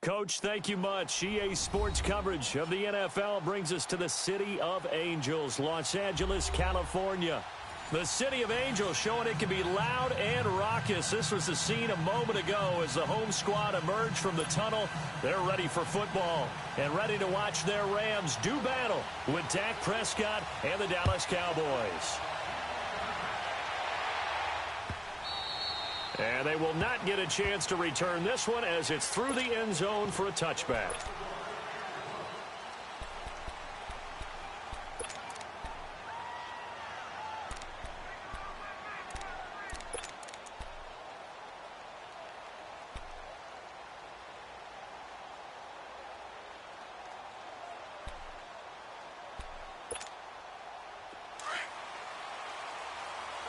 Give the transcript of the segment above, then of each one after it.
Coach, thank you much. EA Sports coverage of the NFL brings us to the City of Angels, Los Angeles, California. The City of Angels showing it can be loud and raucous. This was the scene a moment ago as the home squad emerged from the tunnel. They're ready for football and ready to watch their Rams do battle with Dak Prescott and the Dallas Cowboys. And they will not get a chance to return this one as it's through the end zone for a touchback.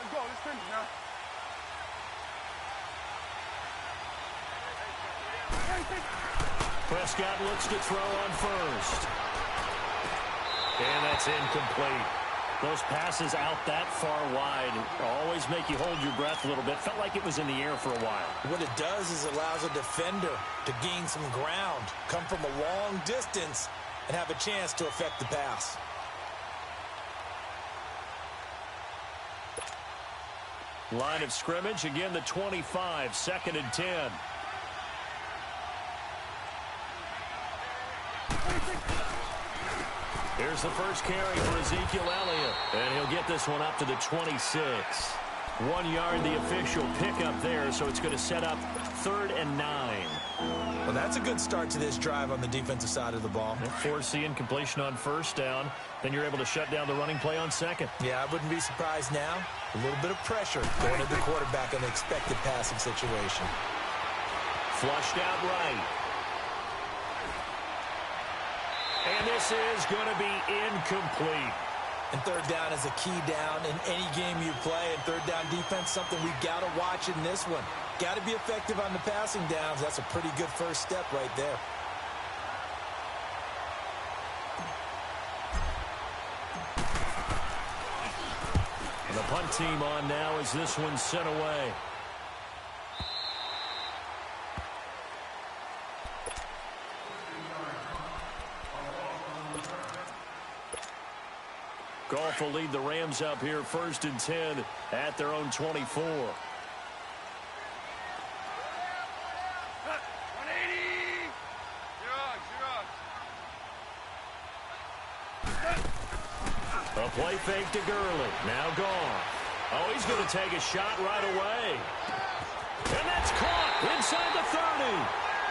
Let's go, let's finish now. Prescott looks to throw on first. And that's incomplete. Those passes out that far wide always make you hold your breath a little bit. Felt like it was in the air for a while. What it does is it allows a defender to gain some ground, come from a long distance, and have a chance to affect the pass. Line of scrimmage, again the 25, 2nd and 10. Here's the first carry for Ezekiel Elliott, and he'll get this one up to the 26. 1 yard, the official pickup there, so it's going to set up 3rd and 9. Well, that's a good start to this drive on the defensive side of the ball. Force the incompletion on first down, then you're able to shut down the running play on second. Yeah, I wouldn't be surprised now. A little bit of pressure going to the quarterback in the expected passing situation. Flushed out right. And this is going to be incomplete. And 3rd down is a key down in any game you play. And 3rd down defense, something we've got to watch in this one. Got to be effective on the passing downs. That's a pretty good first step right there. And the punt team on now as this one's sent away. Goff will lead the Rams up here 1st and 10 at their own 24. 180. A play fake to Gurley. Now Goff. Oh, he's going to take a shot right away. And that's caught inside the 30.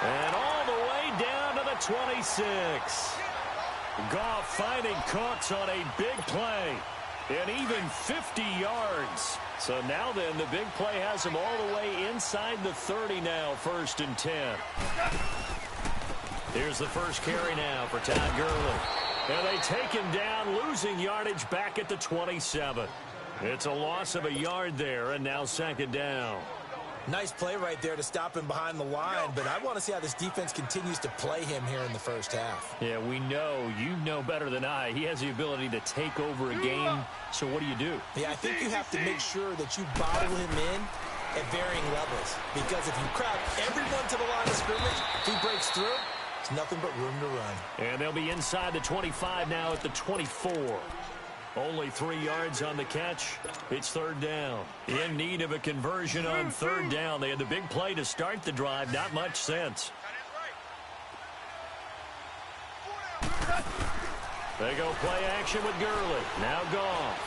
And all the way down to the 26. Goff finding Cox on a big play. And even 50 yards. So now then, the big play has him all the way inside the 30 now, 1st and 10. Here's the first carry now for Todd Gurley. And they take him down, losing yardage back at the 27. It's a loss of a yard there, and now 2nd down. Nice play right there to stop him behind the line, but I want to see how this defense continues to play him here in the first half. Yeah, we know. You know better than I. He has the ability to take over a game, so what do? Yeah, I think you have to make sure that you bottle him in at varying levels, because if you crowd everyone to the line of scrimmage, if he breaks through, there's nothing but room to run. And they'll be inside the 25 now at the 24. Only 3 yards on the catch. It's 3rd down. In need of a conversion on 3rd down. They had the big play to start the drive. Not much sense. They go play action with Gurley. Now Goff.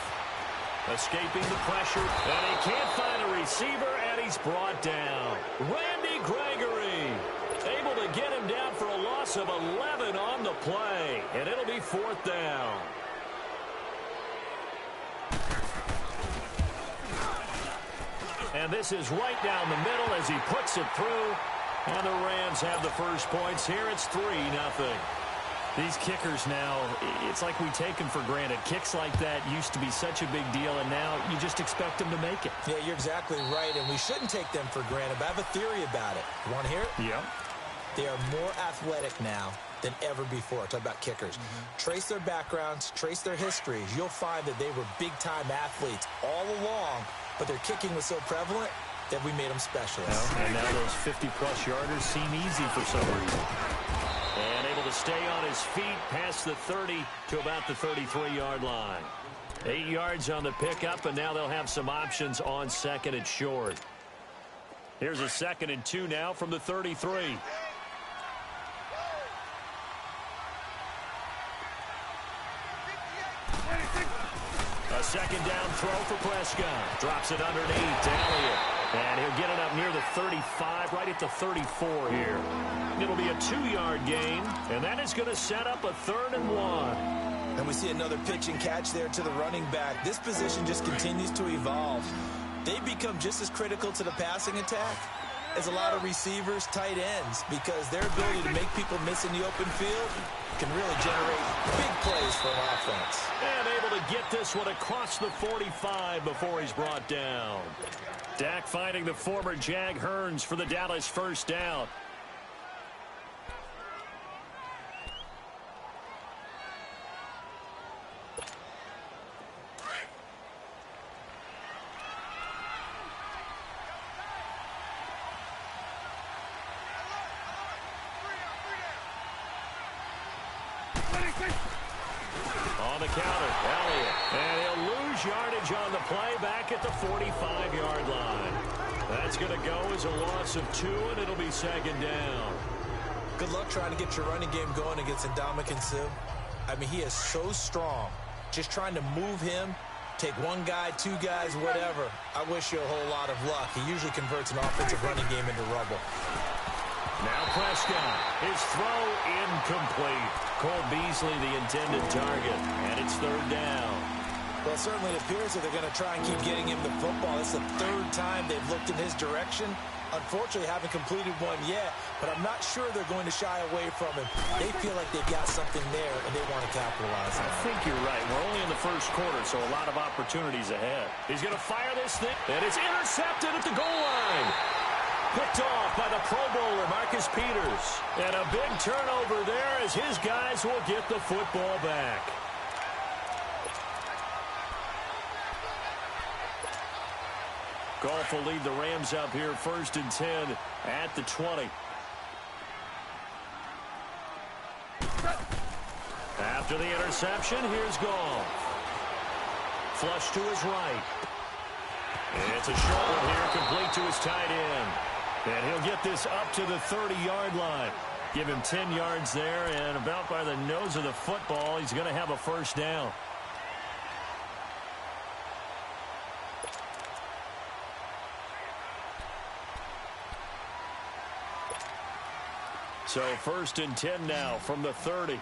Escaping the pressure. And he can't find a receiver, and he's brought down. Randy Gregory able to get him down for a loss of 11 on the play. And it'll be 4th down. And this is right down the middle as he puts it through. And the Rams have the first points here. It's 3-0. These kickers now, it's like we take them for granted. Kicks like that used to be such a big deal, and now you just expect them to make it. Yeah, you're exactly right, and we shouldn't take them for granted. But I have a theory about it. You want to hear it? Yeah. They are more athletic now than ever before. Talk about kickers. Trace their backgrounds, trace their histories. You'll find that they were big-time athletes all along, but their kicking was so prevalent, that we made them specialists. And now those 50-plus yarders seem easy for some reason. And able to stay on his feet past the 30 to about the 33-yard line. 8 yards on the pickup, and now they'll have some options on second and short. Here's a 2nd and 2 now from the 33. A 2nd down throw for Prescott. Drops it underneath to Elliott. And he'll get it up near the 35, right at the 34 here. It'll be a 2-yard gain, and that is going to set up a 3rd and 1. And we see another pitch and catch there to the running back. This position just continues to evolve. They become just as critical to the passing attack as a lot of receivers, tight ends, because their ability to make people miss in the open field can really generate big plays for an offense. And able to get this one across the 45 before he's brought down. Dak finding the former Jag Hearns for the Dallas first down. On the counter, Elliott. And he'll lose yardage on the play back at the 45-yard line. That's going to go as a loss of 2, and it'll be 2nd down. Good luck trying to get your running game going against Ndamukong Suh. I mean, he is so strong. Just trying to move him, take one guy, 2 guys, whatever. I wish you a whole lot of luck. He usually converts an offensive running game into rubble. Now Prescott, his throw incomplete. Cole Beasley the intended target, and it's 3rd down. Well, it certainly appears that they're going to try and keep getting him the football. It's the 3rd time they've looked in his direction. Unfortunately, haven't completed one yet, but I'm not sure they're going to shy away from him. They feel like they've got something there, and they want to capitalize on it. I think you're right. We're only in the first quarter, so a lot of opportunities ahead. He's going to fire this thing, and it's intercepted at the goal line. Picked off by the Pro Bowler, Marcus Peters. And a big turnover there as his guys will get the football back. Goff will lead the Rams up here 1st and 10 at the 20. After the interception, here's Goff. Flush to his right. And it's a short one here, complete to his tight end. And he'll get this up to the 30-yard line. Give him 10 yards there, and about by the nose of the football, he's going to have a 1st down. So 1st and 10 now from the 30.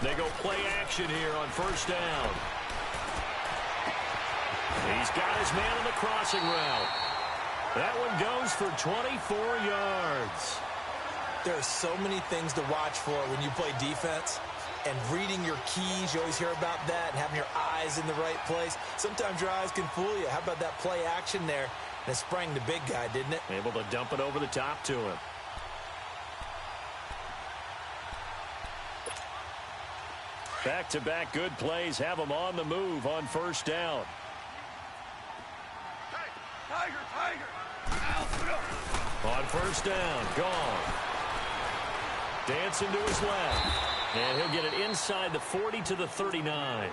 They go play action here on 1st down. He's got his man on the crossing route. That one goes for 24 yards. There are so many things to watch for when you play defense. And reading your keys, you always hear about that, and having your eyes in the right place. Sometimes your eyes can fool you. How about that play action there? And it sprang the big guy, didn't it? Able to dump it over the top to him. Back-to-back good plays have him on the move on 1st down. On 1st down, gone. Dancing to his left. And he'll get it inside the 40 to the 39.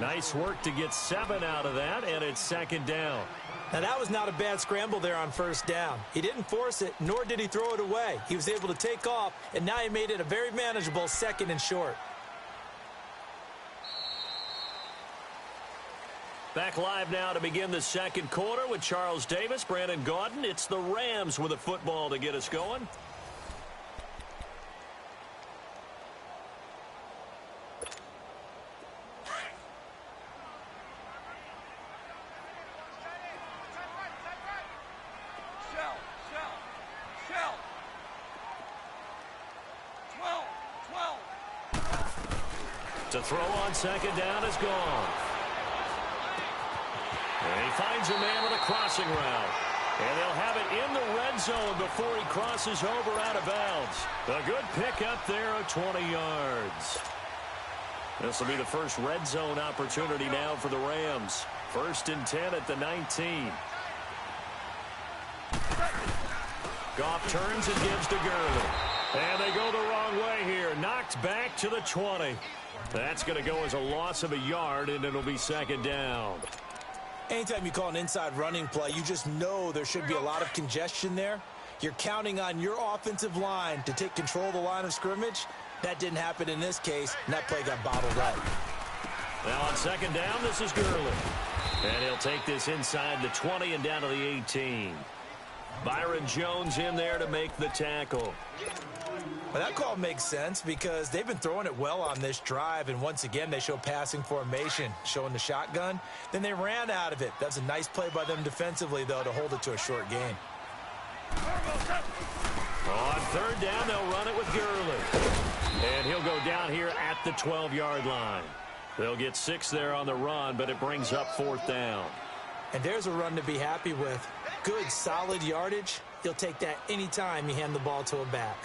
Nice work to get 7 out of that, and it's 2nd down. Now, that was not a bad scramble there on 1st down. He didn't force it, nor did he throw it away. He was able to take off, and now he made it a very manageable 2nd and short. Back live now to begin the 2nd quarter with Charles Davis, Brandon Gaudin. It's the Rams with a football to get us going. To throw on 2nd down is gone. And he finds a man with a crossing route. And they'll have it in the red zone before he crosses over out of bounds. A good pickup there of 20 yards. This will be the first red zone opportunity now for the Rams. 1st and 10 at the 19. Goff turns and gives to Gurley. And they go the wrong way here. Knocked back to the 20. That's going to go as a loss of a yard, and it'll be 2nd down. Anytime you call an inside running play, you just know there should be a lot of congestion there. You're counting on your offensive line to take control of the line of scrimmage. That didn't happen in this case, and that play got bottled up. Now on 2nd down, this is Gurley. And he'll take this inside the 20 and down to the 18. Byron Jones in there to make the tackle. Well, that call makes sense because they've been throwing it well on this drive, and once again they show passing formation, showing the shotgun. Then they ran out of it. That's a nice play by them defensively, though, to hold it to a short gain. On 3rd down, they'll run it with Gurley. And he'll go down here at the 12-yard line. They'll get 6 there on the run, but it brings up 4th down. And there's a run to be happy with. Good, solid yardage. He'll take that anytime you hand the ball to a back.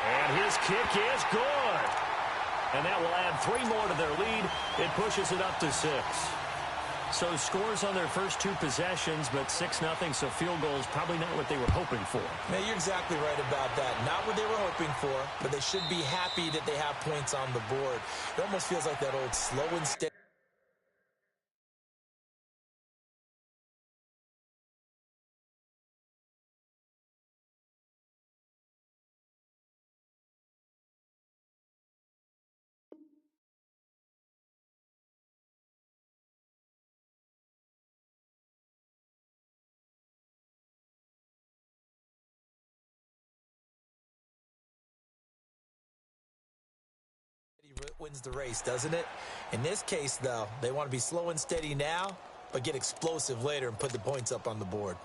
And his kick is good. And that will add 3 more to their lead. It pushes it up to 6. So scores on their first 2 possessions, but 6-0, so field goal is probably not what they were hoping for. Man, you're exactly right about that. Not what they were hoping for, but they should be happy that they have points on the board. It almost feels like that old slow and steady. Wins the race, doesn't it? In this case, though, they want to be slow and steady now, but get explosive later and put the points up on the board.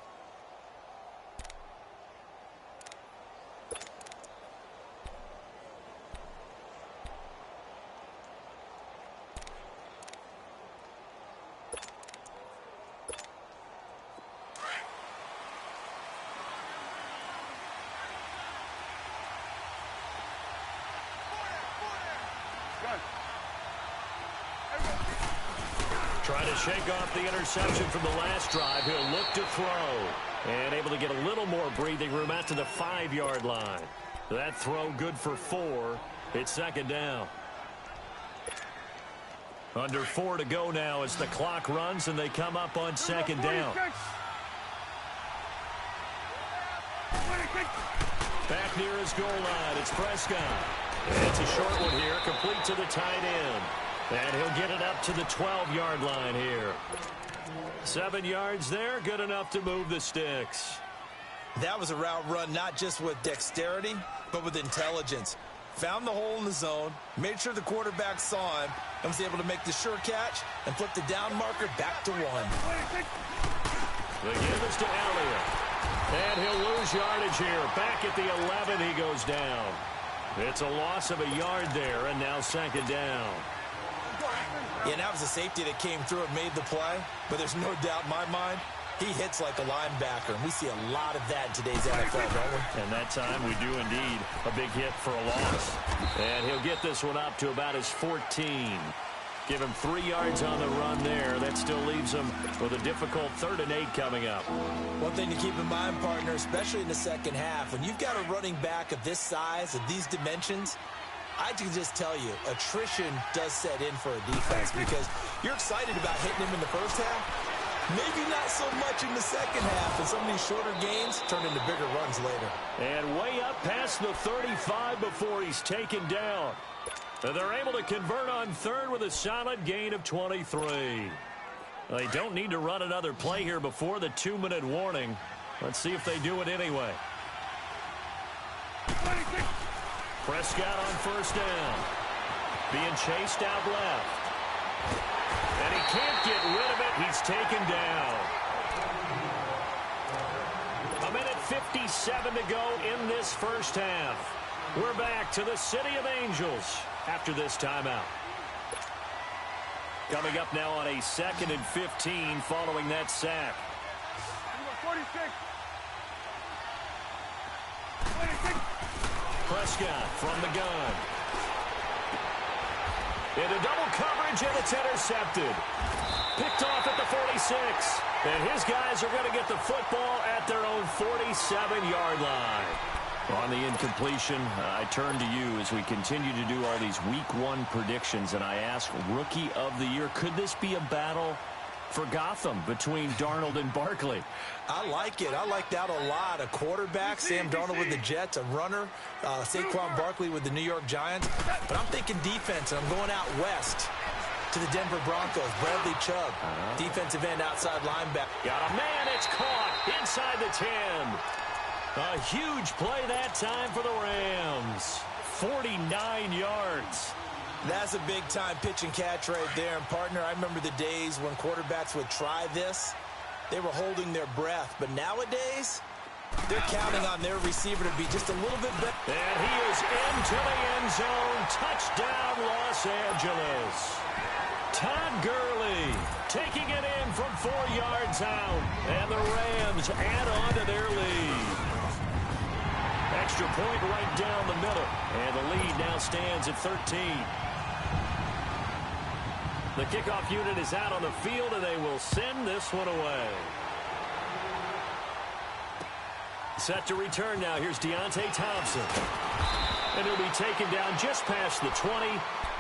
Trying to shake off the interception from the last drive. He'll look to throw. And able to get a little more breathing room out to the 5-yard line. That throw good for 4. It's 2nd down. Under 4 to go now as the clock runs and they come up on 2nd down. Back near his goal line, it's Prescott. And it's a short one here, complete to the tight end. And he'll get it up to the 12-yard line here. 7 yards there, good enough to move the sticks. That was a route run not just with dexterity, but with intelligence. Found the hole in the zone, made sure the quarterback saw him, and was able to make the sure catch and flip the down marker back to 1. The give is to Elliott. And he'll lose yardage here. Back at the 11, he goes down. It's a loss of a yard there, and now 2nd down. Yeah, that was a safety that came through and made the play, but there's no doubt in my mind, he hits like a linebacker, and we see a lot of that in today's NFL, don't we? And that time we do indeed a big hit for a loss. And he'll get this one up to about his 14. Give him 3 yards on the run there. That still leaves him with a difficult 3rd and 8 coming up. One thing to keep in mind, partner, especially in the second half, when you've got a running back of this size, of these dimensions, I can just tell you, attrition does set in for a defense because you're excited about hitting him in the first half. Maybe not so much in the second half, and some of these shorter gains turn into bigger runs later. And way up past the 35 before he's taken down. And they're able to convert on 3rd with a solid gain of 23. They don't need to run another play here before the 2-minute warning. Let's see if they do it anyway. Prescott on 1st down. Being chased out left. And he can't get rid of it. He's taken down. 1:57 to go in this first half. We're back to the City of Angels. after this timeout. Coming up now on a 2nd and 15 following that sack. 46. Prescott from the gun. Into double coverage, and it's intercepted. Picked off at the 46. And his guys are going to get the football at their own 47-yard line. On the incompletion, I turn to you as we continue to do all these Week 1 predictions, and I ask, Rookie of the Year, could this be a battle for Gotham between Darnold and Barkley? I like it. I like that a lot. A quarterback, Sam Darnold with the Jets, a runner, Saquon Barkley with the New York Giants. But I'm thinking defense, and I'm going out west to the Denver Broncos. Bradley Chubb, defensive end, outside linebacker. Got a man, it's caught inside the 10. A huge play that time for the Rams. 49 yards. That's a big-time pitch and catch right there. And, partner, I remember the days when quarterbacks would try this. They were holding their breath. But nowadays, they're counting on their receiver to be just a little bit better. And he is into the end zone. Touchdown, Los Angeles. Todd Gurley taking it in from 4 yards out. And the Rams add on to their lead. Extra point right down the middle. And the lead now stands at 13. The kickoff unit is out on the field, and they will send this one away. Set to return now. Here's Deontay Thompson. And he'll be taken down just past the 20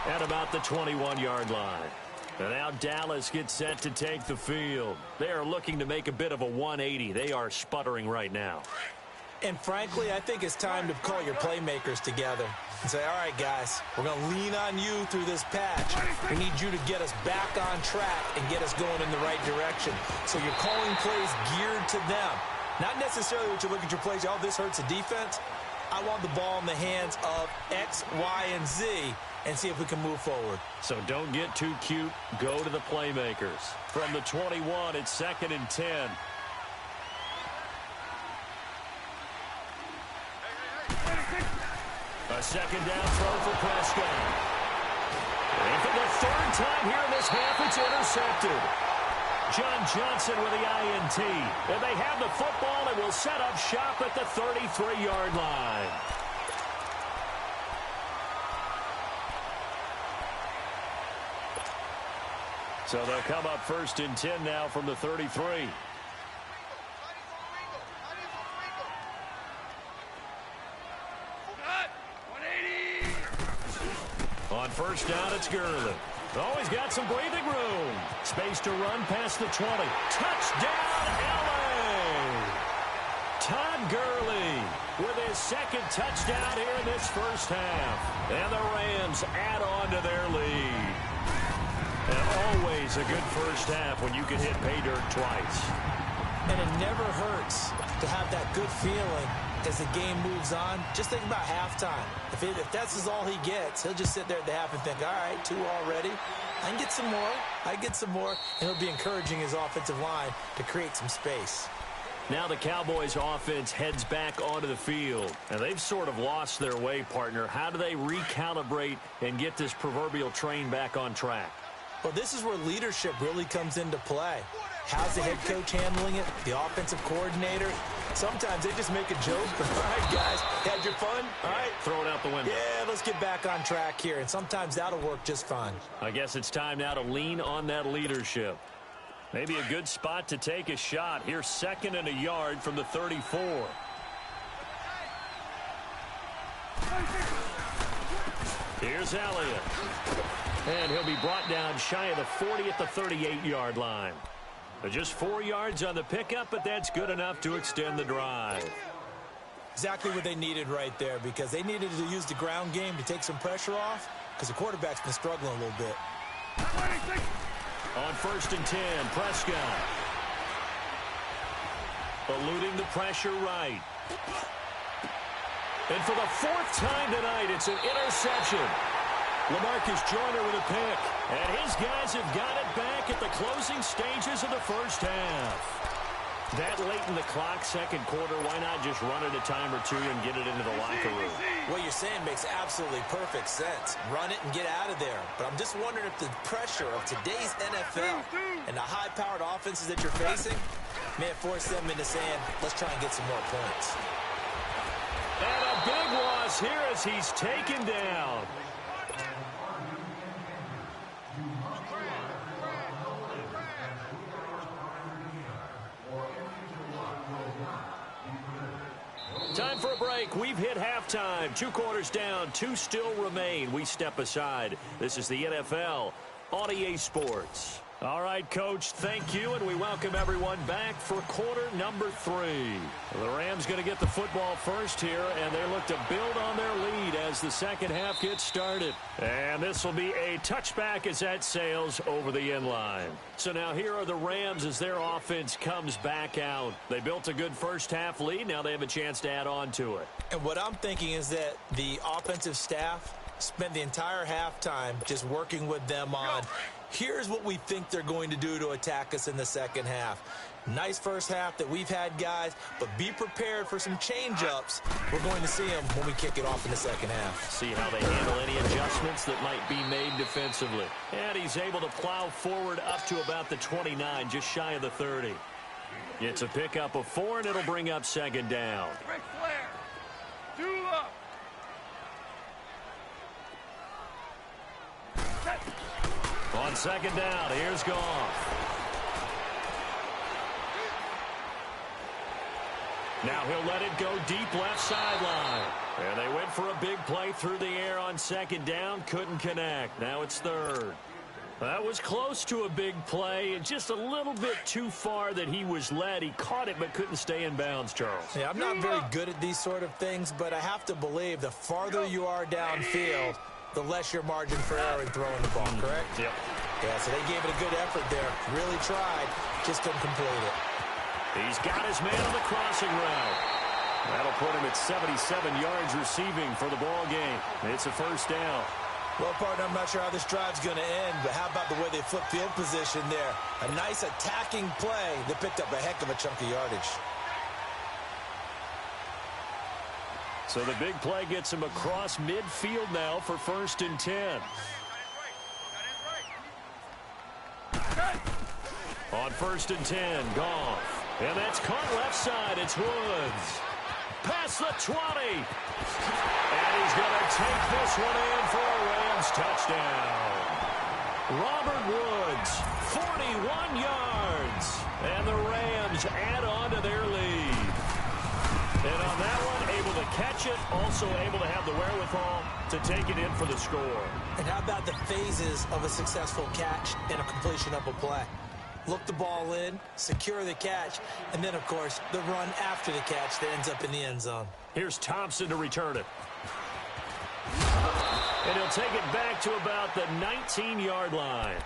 at about the 21-yard line. And now Dallas gets set to take the field. They are looking to make a bit of a 180. They are sputtering right now. And frankly, I think it's time to call your playmakers together and say, all right, guys, we're going to lean on you through this patch. We need you to get us back on track and get us going in the right direction. So you're calling plays geared to them. Not necessarily what you look at your plays, oh, this hurts the defense. I want the ball in the hands of X, Y, and Z and see if we can move forward. So don't get too cute. Go to the playmakers. From the 21, it's 2nd and 10. A second down throw for Prescott. And for the 3rd time here in this half, it's intercepted. John Johnson with the INT. And they have the football and will set up shop at the 33-yard line. So they'll come up 1st and 10 now from the 33. On 1st down, it's Gurley. Oh, he's got some breathing room. Space to run past the 20. Touchdown, L.A. Todd Gurley with his 2nd touchdown here in this first half. And the Rams add on to their lead. And always a good first half when you can hit pay dirt twice. And it never hurts to have that good feeling as the game moves on. Just think about halftime. If that's all he gets, he'll just sit there at the half and think, all right, 2 already. I can get some more. I get some more. And he'll be encouraging his offensive line to create some space. Now the Cowboys offense heads back onto the field. And they've sort of lost their way, partner. How do they recalibrate and get this proverbial train back on track? Well, this is where leadership really comes into play. How's the head coach handling it? The offensive coordinator? Sometimes they just make a joke. All right, guys, had your fun? All right. Throw it out the window. Yeah, let's get back on track here. And sometimes that'll work just fine. I guess it's time now to lean on that leadership. Maybe a good spot to take a shot. Here's 2nd and a yard from the 34. Here's Elliott. And he'll be brought down shy of the 40 at the 38-yard line. Just 4 yards on the pickup, but that's good enough to extend the drive. Exactly what they needed right there, because they needed to use the ground game to take some pressure off, because the quarterback's been struggling a little bit. On 1st and 10, Prescott. Eluding the pressure right. And for the 4th time tonight, it's an interception. LaMarcus Joyner with a pick. And his guys have got it back at the closing stages of the first half. That late in the clock, second quarter, why not just run it a time or two and get it into the locker room? What you're saying makes absolutely perfect sense. Run it and get out of there. But I'm just wondering if the pressure of today's NFL and the high-powered offenses that you're facing may have forced them into saying, let's try and get some more points. And a big loss here as he's taken down. Time for a break. We've hit halftime. 2 quarters down. 2 still remain. We step aside. This is the NFL on EA Sports. All right, Coach, thank you, and we welcome everyone back for quarter number 3. The Rams going to get the football first here, and they look to build on their lead as the second half gets started. And this will be a touchback as that sails over the end line. So now here are the Rams as their offense comes back out. They built a good first half lead. Now they have a chance to add on to it. And what I'm thinking is that the offensive staff spent the entire halftime just working with them on, here's what we think they're going to do to attack us in the second half. Nice first half that we've had, guys, but be prepared for some change-ups. We're going to see them when we kick it off in the second half. See how they handle any adjustments that might be made defensively. And he's able to plow forward up to about the 29, just shy of the 30. It's a pickup of 4, and it'll bring up second down. Ric Flair. Dula. On second down, here's Goff. Now he'll let it go deep left sideline. And they went for a big play through the air on second down. Couldn't connect. Now it's third. That was close to a big play. And just a little bit too far that he was led. He caught it but couldn't stay in bounds, Charles. Yeah, I'm not very good at these sort of things, but I have to believe the farther you are downfield, the less your margin for error in throwing the ball, correct? Yep. Yeah, so they gave it a good effort there. Really tried, just couldn't complete it. He's got his man on the crossing route. That'll put him at 77 yards receiving for the ball game. It's a first down. Well, partner, I'm not sure how this drive's going to end, but how about the way they flip field position there? A nice attacking play that picked up a heck of a chunk of yardage. So the big play gets him across midfield now for 1st and 10. On 1st and 10, Goff. And that's caught left side. It's Woods. Past the 20. And he's going to take this one in for a Rams touchdown. Robert Woods, 41 yards. And the Rams add on to their lead. And on that one, able to catch it, also able to have the wherewithal to take it in for the score. And how about the phases of a successful catch and a completion of a play? Look the ball in, secure the catch, and then, of course, the run after the catch that ends up in the end zone. Here's Thompson to return it. And he'll take it back to about the 19-yard line.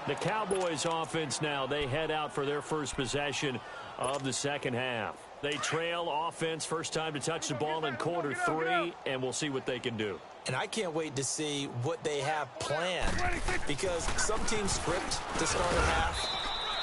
The Cowboys offense now, they head out for their first possession of the second half. They trail offense, first time to touch the ball in quarter 3, and we'll see what they can do. And I can't wait to see what they have planned, because some teams script to start a half.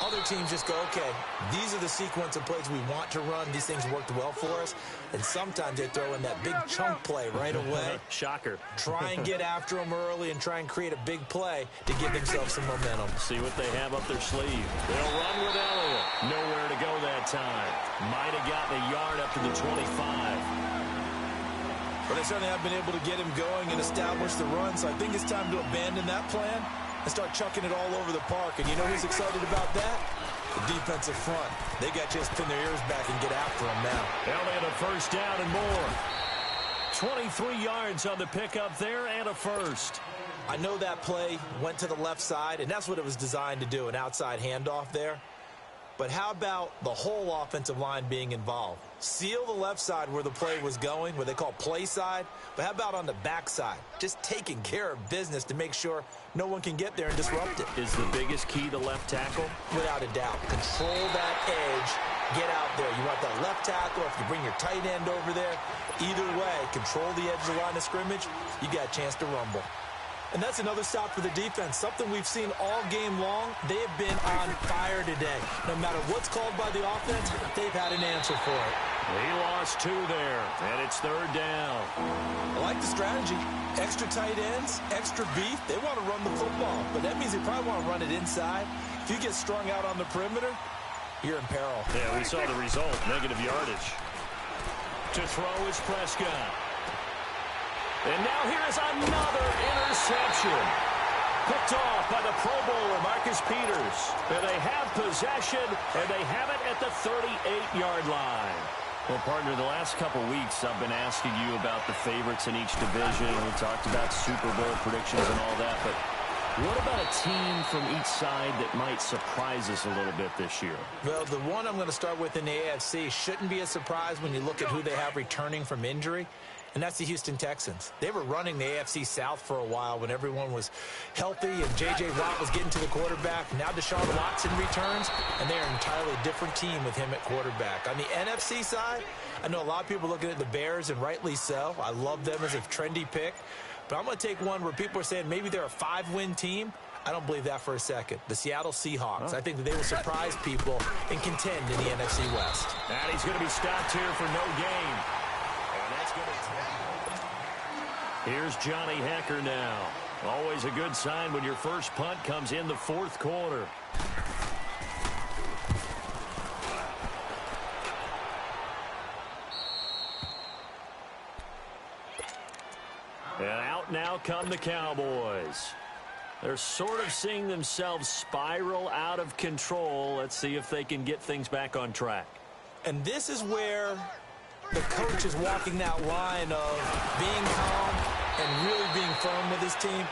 Other teams just go, okay, these are the sequence of plays we want to run. These things worked well for us. And sometimes they throw in that big chunk play right away. Shocker. Try and get after them early and try and create a big play to give themselves some momentum. See what they have up their sleeve. They'll run with Elliott. Nowhere to go that time. Might have gotten a yard up to the 25. But they certainly have been able to get him going and establish the run, so I think it's time to abandon that plan and start chucking it all over the park. And you know who's excited about that? The defensive front. They got to just pin their ears back and get after him now. Elliott a first down and more. 23 yards on the pickup there and a first. I know that play went to the left side, and that's what it was designed to do, an outside handoff there. But how about the whole offensive line being involved? Seal the left side where the play was going, what they call play side. But how about on the back side? Just taking care of business to make sure no one can get there and disrupt it. Is the biggest key the left tackle? Without a doubt. Control that edge. Get out there. You want that left tackle. If you bring your tight end over there, either way, control the edge of the line of scrimmage, you got a chance to rumble. And that's another stop for the defense, something we've seen all game long. They have been on fire today. No matter what's called by the offense, they've had an answer for it. He lost 2 there, and it's 3rd down. I like the strategy. Extra tight ends, extra beef. They want to run the football, but that means they probably want to run it inside. If you get strung out on the perimeter, you're in peril. Yeah, we saw the result, negative yardage. To throw is Prescott. And now here's another interception. Picked off by the Pro Bowler, Marcus Peters. And they have possession, and they have it at the 38-yard line. Well, partner, the last couple weeks I've been asking you about the favorites in each division. We talked about Super Bowl predictions and all that, but what about a team from each side that might surprise us a little bit this year? Well, the one I'm going to start with in the AFC shouldn't be a surprise when you look at who they have returning from injury, and that's the Houston Texans. They were running the AFC South for a while when everyone was healthy and J.J. Watt was getting to the quarterback. Now Deshaun Watson returns, and they're an entirely different team with him at quarterback. On the NFC side, I know a lot of people are looking at the Bears, and rightly so. I love them as a trendy pick. But I'm going to take one where people are saying maybe they're a 5-win team. I don't believe that for a second. The Seattle Seahawks. I think that they will surprise people and contend in the NFC West. And he's going to be stopped here for no gain. And that's going to... Here's Johnny Hecker now. Always a good sign when your first punt comes in the 4th quarter. And out now come the Cowboys. They're sort of seeing themselves spiral out of control. Let's see if they can get things back on track. And this is where the coach is walking that line of being calm and really being firm with his team.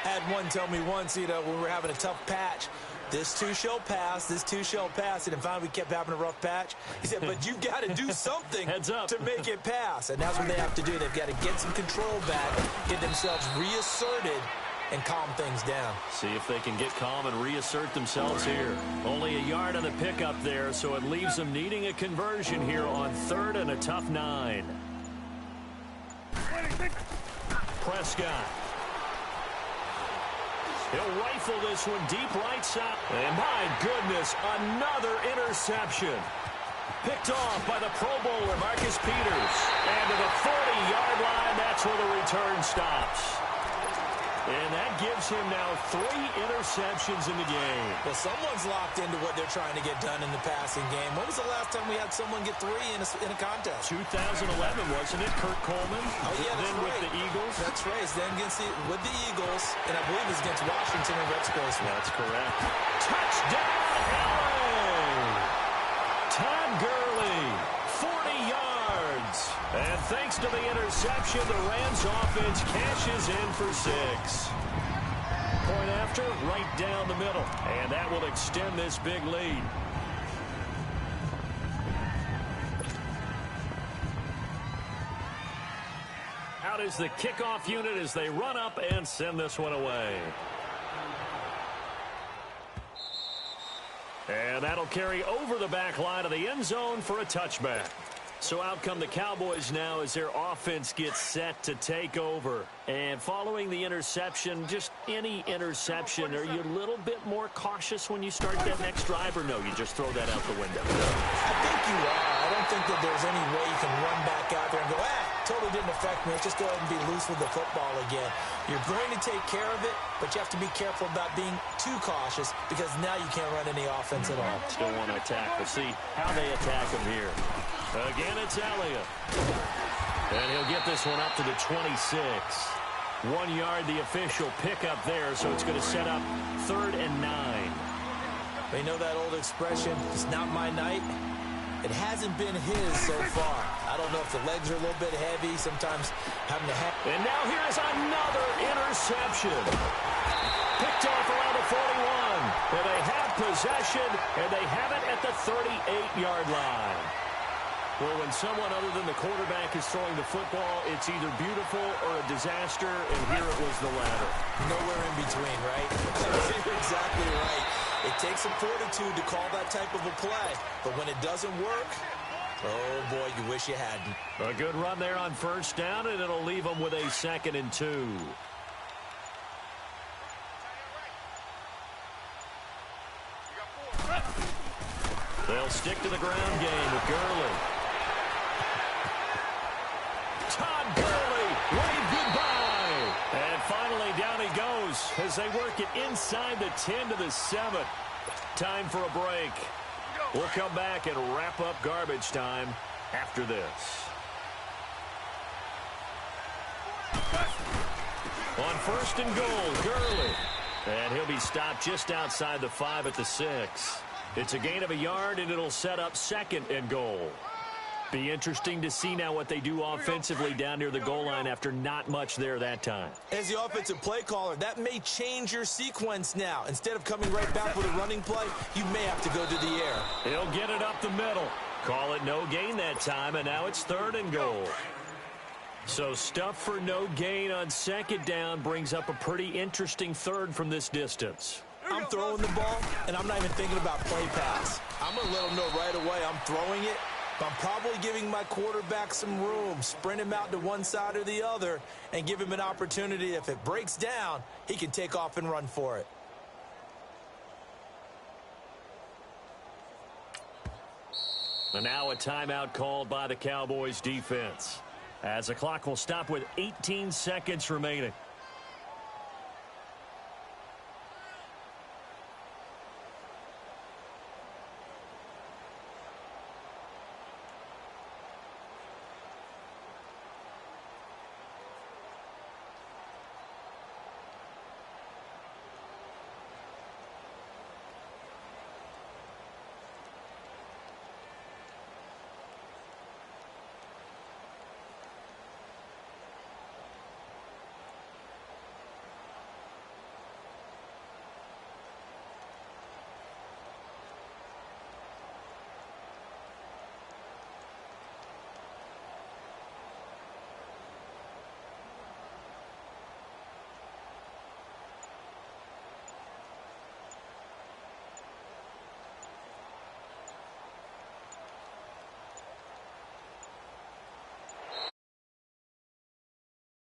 I had one tell me once, when we were having a tough patch, this too shall pass, this too shall pass. And finally we kept having a rough patch. He said, but you've got to do something Heads up. to make it pass. And that's what they have to do. They've got to get some control back, get themselves reasserted, and calm things down. See if they can get calm and reassert themselves here. Only a yard on the pickup there, so it leaves them needing a conversion here on 3rd and a tough 9. Prescott. He'll rifle this one deep right side. And my goodness, another interception. Picked off by the Pro Bowler, Marcus Peters. And to the 40-yard line, that's where the return stops. And that gives him now 3 interceptions in the game. Well, someone's locked into what they're trying to get done in the passing game. When was the last time we had someone get 3 in a contest? 2011, wasn't it? Kurt Coleman? Oh, yeah, that's then right. with the Eagles. That's right. It's then with the Eagles, and I believe it's against Washington and Rex Grossman. That's correct. Touchdown, LA! Todd Gurley, 40 yards. And thanks to the interception, the Rams offense cashes in for 6. Point after, right down the middle. And that will extend this big lead. Out is the kickoff unit as they run up and send this one away. And that'll carry over the back line of the end zone for a touchback. So out come the Cowboys now as their offense gets set to take over. And following the interception, just any interception, are you a little bit more cautious when you start that next drive, or no, you just throw that out the window? I think you are. I don't think that there's any way you can run back out there and go, totally didn't affect me. Let's just go ahead and be loose with the football again. You're going to take care of it, but you have to be careful about being too cautious because now you can't run any offense at all. Still want to attack. We'll see how they attack him here. Again, it's Elliott. And he'll get this one up to the 26. 1 yard, the official pickup there, so it's going to set up 3rd and 9. They know that old expression, it's not my night. It hasn't been his so far. I don't know if the legs are a little bit heavy, sometimes having to have... And now here's another interception. Picked off around the 41. And they have possession, and they have it at the 38-yard line. Well, when someone other than the quarterback is throwing the football, it's either beautiful or a disaster, and here it was the latter. Nowhere in between, right? You're exactly right. It takes some fortitude to call that type of a play, but when it doesn't work, oh boy, you wish you hadn't. A good run there on 1st down, and it'll leave them with a 2nd and 2. They'll stick to the ground game with Gurley. Todd Gurley, wave goodbye. And finally down he goes as they work it inside the 10 to the 7. Time for a break. We'll come back and wrap up garbage time after this. On 1st and goal, Gurley. And he'll be stopped just outside the 5 at the 6. It's a gain of a yard, and it'll set up 2nd and goal. Be interesting to see now what they do offensively down near the goal line after not much there that time. As the offensive play caller, that may change your sequence now. Instead of coming right back with a running play, you may have to go to the air. He'll get it up the middle. Call it no gain that time, and now it's 3rd and goal. So stuff for no gain on 2nd down brings up a pretty interesting 3rd from this distance. I'm throwing the ball, and I'm not even thinking about play pass. I'm going to let them know right away I'm throwing it, but I'm probably giving my quarterback some room, sprint him out to one side or the other, and give him an opportunity. If it breaks down, he can take off and run for it. And now a timeout called by the Cowboys defense, as the clock will stop with 18 seconds remaining.